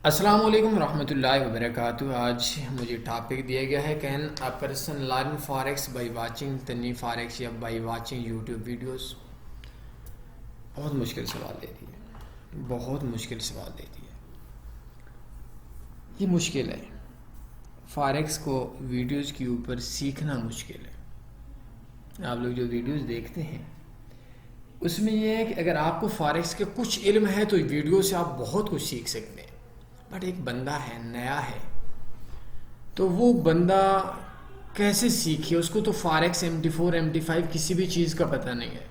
السلام علیکم ورحمۃ اللہ وبرکاتہ۔ آج مجھے ٹاپک دیا گیا ہے can a person learn forex by watching تنی فاریکس یا بائی واچنگ یوٹیوب ویڈیوز۔ بہت مشکل سوال دیتی ہے، بہت مشکل سوال دیتی ہے۔ یہ مشکل ہے، فاریکس کو ویڈیوز کے اوپر سیکھنا مشکل ہے۔ آپ لوگ جو ویڈیوز دیکھتے ہیں اس میں یہ ہے کہ اگر آپ کو فاریکس کے کچھ علم ہے تو ویڈیو سے آپ بہت کچھ سیکھ سکتے ہیں، بٹ ایک بندہ ہے نیا ہے تو وہ بندہ کیسے سیکھے؟ اس کو تو فاریکس MT4 MT5 کسی بھی چیز کا پتہ نہیں ہے،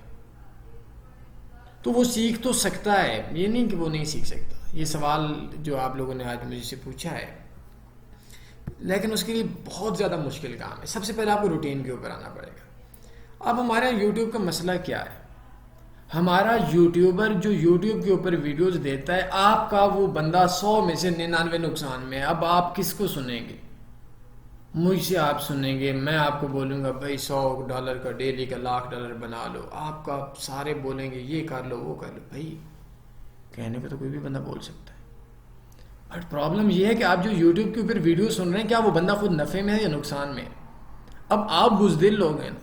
تو وہ سیکھ تو سکتا ہے، یہ نہیں کہ وہ نہیں سیکھ سکتا۔ یہ سوال جو آپ لوگوں نے آج مجھ سے پوچھا ہے، لیکن اس کے لیے بہت زیادہ مشکل کام ہے۔ سب سے پہلے آپ کو روٹین کے اوپر آنا پڑے گا۔ اب ہمارے یہاں یوٹیوب کا مسئلہ کیا ہے؟ ہمارا یوٹیوبر جو یوٹیوب کے اوپر ویڈیوز دیتا ہے، آپ کا وہ بندہ 100 میں سے 99 نقصان میں ہے۔ اب آپ کس کو سنیں گے؟ مجھ سے آپ سنیں گے، میں آپ کو بولوں گا بھائی $100 کا ڈیلی کا $1,00,000 بنا لو، آپ کا سارے بولیں گے یہ کر لو وہ کر لو۔ بھائی کہنے کو تو کوئی بھی بندہ بول سکتا ہے، بٹ پرابلم یہ ہے کہ آپ جو یوٹیوب کے اوپر ویڈیو سن رہے ہیں، کیا وہ بندہ خود نفع میں ہے یا نقصان میں ہے؟ اب آپ بزدل لوگ ہیں نا،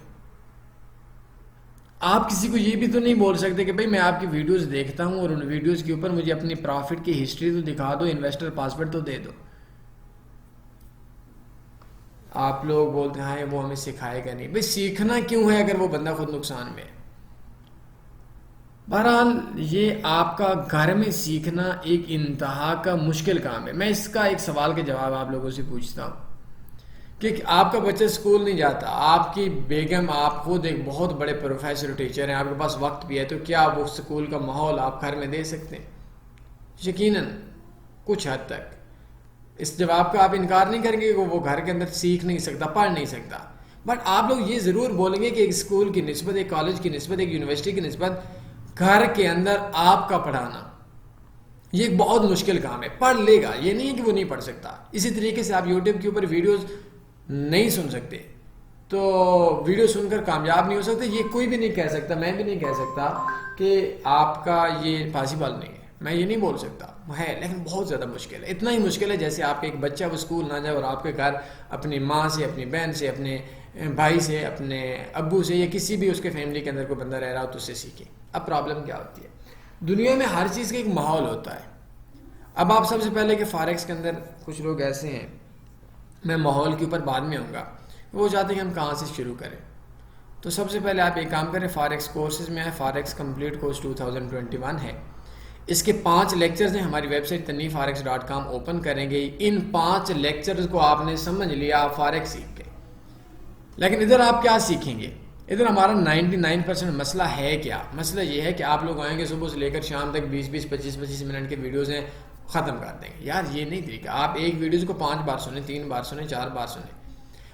آپ کسی کو یہ بھی تو نہیں بول سکتے کہ بھائی میں آپ کی ویڈیوز دیکھتا ہوں اور ان ویڈیوز کے اوپر مجھے اپنی پروفٹ کی ہسٹری تو دکھا دو، انویسٹر پاسورڈ تو دے دو۔ آپ لوگ بولتے ہیں وہ ہمیں سکھائے گا نہیں، بھائی سیکھنا کیوں ہے اگر وہ بندہ خود نقصان میں ہے؟ بہرحال یہ آپ کا گھر میں سیکھنا ایک انتہا کا مشکل کام ہے۔ میں اس کا ایک سوال کا جواب آپ لوگوں سے پوچھتا ہوں کہ آپ کا بچہ اسکول نہیں جاتا، آپ کی بیگم، آپ خود ایک بہت بڑے پروفیسر ٹیچر ہیں، آپ کے پاس وقت بھی ہے، تو کیا وہ اسکول کا ماحول آپ گھر میں دے سکتے ہیں؟ یقیناً کچھ حد تک۔ اس جواب کا آپ انکار نہیں کریں گے کہ وہ گھر کے اندر سیکھ نہیں سکتا، پڑھ نہیں سکتا، بٹ آپ لوگ یہ ضرور بولیں گے کہ ایک اسکول کی نسبت، ایک کالج کی نسبت، ایک یونیورسٹی کی نسبت گھر کے اندر آپ کا پڑھانا یہ ایک بہت مشکل کام ہے۔ پڑھ لے گا، یہ نہیں ہے کہ وہ نہیں پڑھ سکتا۔ اسی طریقے سے آپ یوٹیوب کے اوپر ویڈیوز نہیں سن سکتے تو ویڈیو سن کر کامیاب نہیں ہو سکتے، یہ کوئی بھی نہیں کہہ سکتا، میں بھی نہیں کہہ سکتا کہ آپ کا یہ پاسبل نہیں ہے، میں یہ نہیں بول سکتا ہے، لیکن بہت زیادہ مشکل ہے۔ اتنا ہی مشکل ہے جیسے آپ کے ایک بچہ وہ اسکول نہ جائے اور آپ کے گھر اپنی ماں سے، اپنی بہن سے، اپنے بھائی سے، اپنے ابو سے، یا کسی بھی اس کے فیملی کے اندر کوئی بندہ رہ رہا ہو تو اس سے سیکھیں۔ اب پرابلم کیا ہوتی ہے؟ دنیا میں ہر چیز کا ایک ماحول ہوتا ہے۔ اب آپ سب سے پہلے کہ فاریکس کے اندر کچھ لوگ ایسے ہیں، میں ماحول کے اوپر بعد میں آؤں گا، وہ چاہتے ہیں کہ ہم کہاں سے شروع کریں۔ تو سب سے پہلے آپ ایک کام کریں، فاریکس کورسز میں ہے، فاریکس کمپلیٹ کورس 2021 ہے، اس کے 5 لیکچرز ہیں۔ ہماری ویب سائٹ tanveeforex.com اوپن کریں گے، ان 5 لیکچرز کو آپ نے سمجھ لیا، آپ فاریکس سیکھ گئے۔ لیکن ادھر آپ کیا سیکھیں گے؟ ادھر ہمارا 99% مسئلہ ہے کیا؟ مسئلہ یہ ہے کہ آپ لوگ آئیں گے صبح سے لے کر شام تک 20 25 منٹ کے ویڈیوز ہیں، ختم کر دیں گے۔ یار یہ نہیں طریقہ۔ آپ ایک ویڈیوز کو 5 بار سنیں، 3 بار سنیں، 4 بار سنیں۔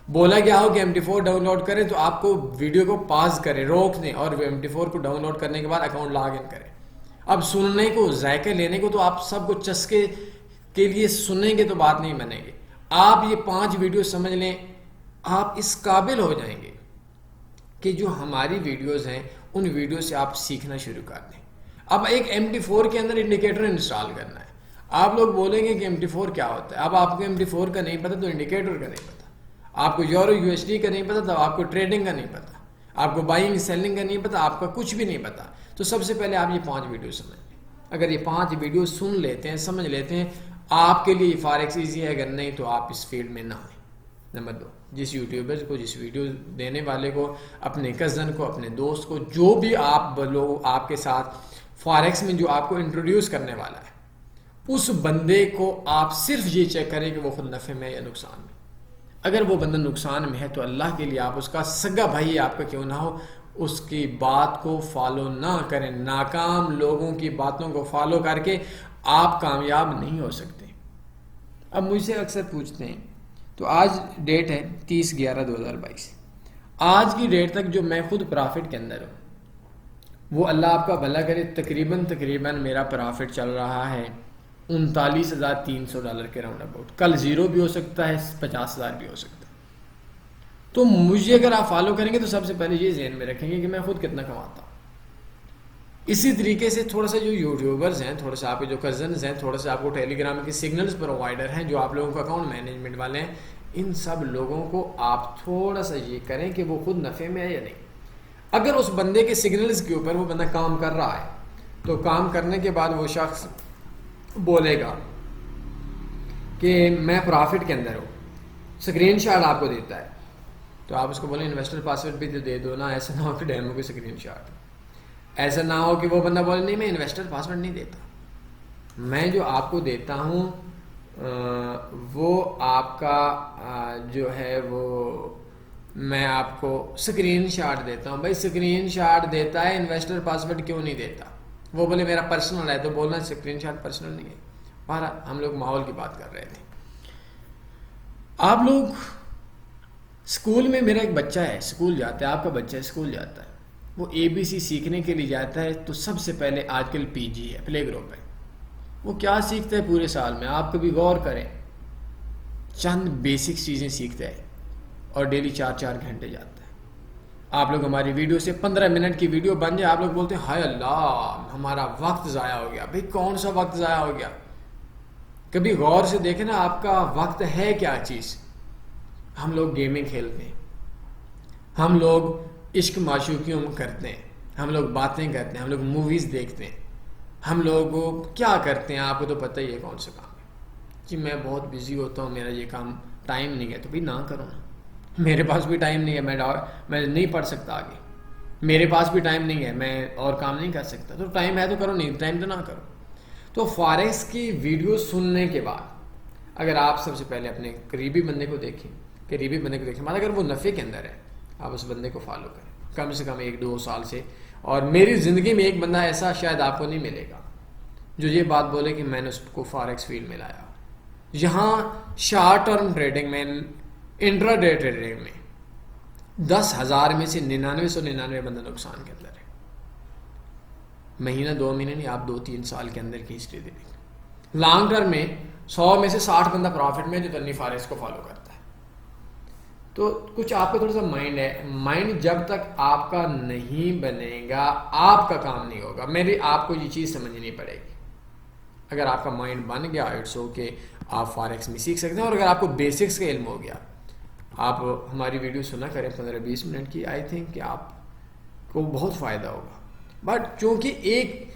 بولا گیا ہو کہ MT4 ڈاؤن لوڈ کریں تو آپ کو ویڈیو کو پاز کریں، روک دیں، اور MT4 کو ڈاؤن لوڈ کرنے کے بعد اکاؤنٹ لاگ ان کریں۔ اب سننے کو، ذائقہ لینے کو تو آپ سب کو چسکے کے لیے سنیں گے تو بات نہیں بنے گی۔ آپ یہ 5 ویڈیو سمجھ لیں، آپ اس قابل ہو جائیں گے کہ جو ہماری ویڈیوز ہیں ان ویڈیو سے آپ سیکھنا شروع کر دیں۔ اب ایک MT4 کے اندر انڈیکیٹر انسٹال کرنا ہے۔ آپ لوگ بولیں گے کہ MT4 کیا ہوتا ہے؟ اب آپ کو MT4 کا نہیں پتہ تو انڈیکیٹر کا نہیں پتہ، آپ کو یورو USD کا نہیں پتہ تو آپ کو ٹریڈنگ کا نہیں پتہ، آپ کو بائنگ سیلنگ کا نہیں پتہ، آپ کا کچھ بھی نہیں پتہ۔ تو سب سے پہلے آپ یہ 5 ویڈیو سمجھ لیں۔ اگر یہ 5 ویڈیو سن لیتے ہیں، سمجھ لیتے ہیں، آپ کے لیے فاریکس ایزی ہے، اگر نہیں تو آپ اس فیلڈ میں نہ آئیں۔ نمبر 2، جس یوٹیوبر کو، جس ویڈیو دینے والے کو، اپنے کزن کو، اپنے دوست کو، جو بھی آپ لوگ آپ کے ساتھ فاریکس میں جو آپ کو انٹروڈیوس کرنے والا ہے، اس بندے کو آپ صرف یہ چیک کریں کہ وہ خود نفع میں یا نقصان میں۔ اگر وہ بندہ نقصان میں ہے تو اللہ کے لیے آپ اس کا سگا بھائی آپ کا کیوں نہ ہو، اس کی بات کو فالو نہ کریں۔ ناکام لوگوں کی باتوں کو فالو کر کے آپ کامیاب نہیں ہو سکتے۔ اب مجھ سے اکثر پوچھتے ہیں، تو آج ڈیٹ ہے 30/11/2022، آج کی ڈیٹ تک جو میں خود پرافٹ کے اندر ہوں، وہ اللہ آپ کا بھلا کرے، تقریباً میرا پرافٹ چل رہا ہے $39,300 کے راؤنڈ اباؤٹ۔ کل زیرو بھی ہو سکتا ہے، 50,000 بھی ہو سکتا ہے۔ تو مجھے اگر آپ فالو کریں گے تو سب سے پہلے یہ ذہن میں رکھیں گے کہ میں خود کتنا کماتا ہوں۔ اسی طریقے سے تھوڑا سا جو یوٹیوبرز ہیں، تھوڑا سا آپ کے جو کزنز ہیں، تھوڑا سا آپ کو ٹیلی گرام کے سگنلز پرووائڈر ہیں، جو آپ لوگوں کو اکاؤنٹ مینجمنٹ والے ہیں، ان سب لوگوں کو آپ تھوڑا سا یہ کریں کہ وہ خود نفع میں ہے یا نہیں. اگر اس بندے کے سگنلز کے اوپر وہ بندہ کام کر رہا ہے تو کام کرنے کے بعد وہ شخص بولے گا کہ میں پرافٹ کے اندر ہوں، اسکرین شاٹ آپ کو دیتا ہے، تو آپ اس کو بولیں انویسٹر پاسورڈ بھی تو دے دو نا. ایسا نہ ہو کہ ڈیمو کی اسکرین شاٹ، ایسا نہ ہو کہ وہ بندہ بولے نہیں میں انویسٹر پاسورڈ نہیں دیتا، میں جو آپ کو دیتا ہوں وہ آپ کا جو ہے وہ میں آپ کو اسکرین شاٹ دیتا ہوں. بھائی اسکرین شاٹ دیتا ہے، انویسٹر پاسورڈ کیوں نہیں دیتا؟ وہ بولے میرا پرسنل ہے، تو بولنا اسکرین شاٹ پرسنل نہیں ہے. بہرحال ہم لوگ ماحول کی بات کر رہے تھے. آپ لوگ اسکول میں، میرا ایک بچہ ہے اسکول جاتا ہے، آپ کا بچہ اسکول جاتا ہے، وہ ABC سیکھنے کے لیے جاتا ہے، تو سب سے پہلے آج کل PG ہے، پلے گروپ ہے. وہ کیا سیکھتا ہے پورے سال میں؟ آپ کبھی غور کریں، چند بیسک چیزیں سیکھتا ہے اور ڈیلی 4 گھنٹے جاتا ہے. آپ لوگ ہماری ویڈیو سے 15 منٹ کی ویڈیو بن جائے، آپ لوگ بولتے ہیں ہائے اللہ ہمارا وقت ضائع ہو گیا. بھائی کون سا وقت ضائع ہو گیا؟ کبھی غور سے دیکھیں نا آپ کا وقت ہے کیا چیز. ہم لوگ گیمنگ کھیلتے ہیں، ہم لوگ عشق معشوقیوں کرتے ہیں، ہم لوگ باتیں کرتے ہیں، ہم لوگ موویز دیکھتے ہیں، ہم لوگ کیا کرتے ہیں آپ کو تو پتہ ہی ہے کون سا کام ہے. جی میں بہت بزی ہوتا ہوں، میرا یہ کام ٹائم نہیں ہے، تو بھائی نہ کرو نا. میرے پاس بھی ٹائم نہیں ہے، میں نہیں پڑھ سکتا آگے، میرے پاس بھی ٹائم نہیں ہے، میں اور کام نہیں کر سکتا. تو ٹائم ہے تو کرو، نہیں ٹائم تو نہ کرو. تو فارکس کی ویڈیو سننے کے بعد اگر آپ سب سے پہلے اپنے قریبی بندے کو دیکھیں، مطلب اگر وہ نفع کے اندر ہے آپ اس بندے کو فالو کریں کم سے کم 1-2 سال سے. اور میری زندگی میں ایک بندہ ایسا شاید آپ کو نہیں ملے گا جو یہ بات بولے کہ میں نے اس کو فارکس فیلڈ میں لایا. یہاں شارٹ ٹرم ٹریڈنگ میں، انٹرا ڈے ٹریڈنگ میں 10,000 میں سے 9999 بندہ نقصان کے اندر ہے. مہینہ 2 مہینے نہیں، آپ 2-3 سال کے اندر کی ہسٹری دے دیں. لانگ ٹرم میں 100 میں سے 60 بندہ پروفٹ میں جو تنی فارکس کو فالو کرتا ہے. تو کچھ آپ کا تھوڑا سا مائنڈ ہے، مائنڈ جب تک آپ کا نہیں بنے گا آپ کا کام نہیں ہوگا. میری آپ کو یہ چیز سمجھنی پڑے گی. اگر آپ کا مائنڈ بن گیا اٹس اوکے، آپ فارکس میں سیکھ سکتے ہیں. اور اگر آپ کو بیسکس کا علم ہو گیا، آپ ہماری ویڈیو سنا کریں 15-20 منٹ کی، آئی تھنک کہ آپ کو بہت فائدہ ہوگا. بٹ چونکہ ایک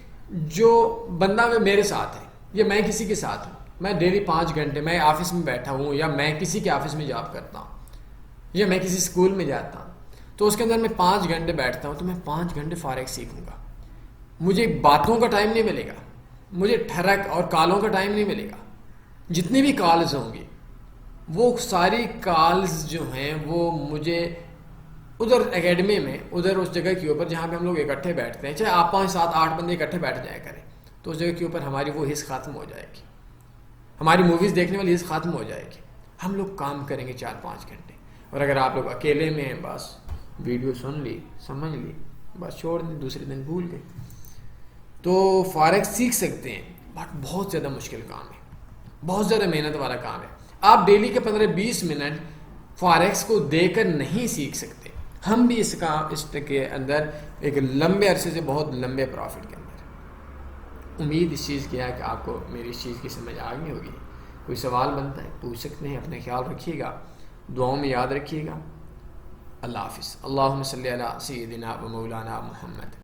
جو بندہ میرے ساتھ ہے یا میں کسی کے ساتھ ہوں، میں ڈیلی 5 گھنٹے میں آفس میں بیٹھا ہوں یا میں کسی کے آفس میں جاب کرتا ہوں یا میں کسی اسکول میں جاتا ہوں، تو اس کے اندر میں 5 گھنٹے بیٹھتا ہوں، تو میں 5 گھنٹے فارکس سیکھوں گا. مجھے باتوں کا ٹائم نہیں ملے گا، مجھے ٹھرک اور کالوں کا ٹائم نہیں ملے گا. جتنی بھی کالز ہوں گی وہ ساری کالز جو ہیں وہ مجھے ادھر اکیڈمی میں، ادھر اس جگہ کے اوپر جہاں پہ ہم لوگ اکٹھے بیٹھتے ہیں، چاہے آپ 5-7-8 بندے اکٹھے بیٹھ جایا کریں، تو اس جگہ کے اوپر ہماری وہ حص ختم ہو جائے گی، ہماری موویز دیکھنے والی حص ختم ہو جائے گی. ہم لوگ کام کریں گے 4-5 گھنٹے. اور اگر آپ لوگ اکیلے میں ہیں، بس ویڈیو سن لی، سمجھ لی، بس چھوڑ دیں، دوسرے دن بھول گئے. تو فارکس سیکھ سکتے ہیں، بٹ بہت زیادہ مشکل کام ہے، بہت زیادہ محنت والا کام ہے. آپ ڈیلی کے 15-20 منٹ فارکس کو دے کر نہیں سیکھ سکتے. ہم بھی اس کے اندر ایک لمبے عرصے سے بہت لمبے پروفٹ کے اندر. امید اس چیز کی ہے کہ آپ کو میری اس چیز کی سمجھ آ گئی ہوگی. کوئی سوال بنتا ہے پوچھ سکتے ہیں. اپنے خیال رکھیے گا، دعاؤں میں یاد رکھیے گا. اللہ حافظ. اللہم صلی علی سیدنا و مولانا محمد.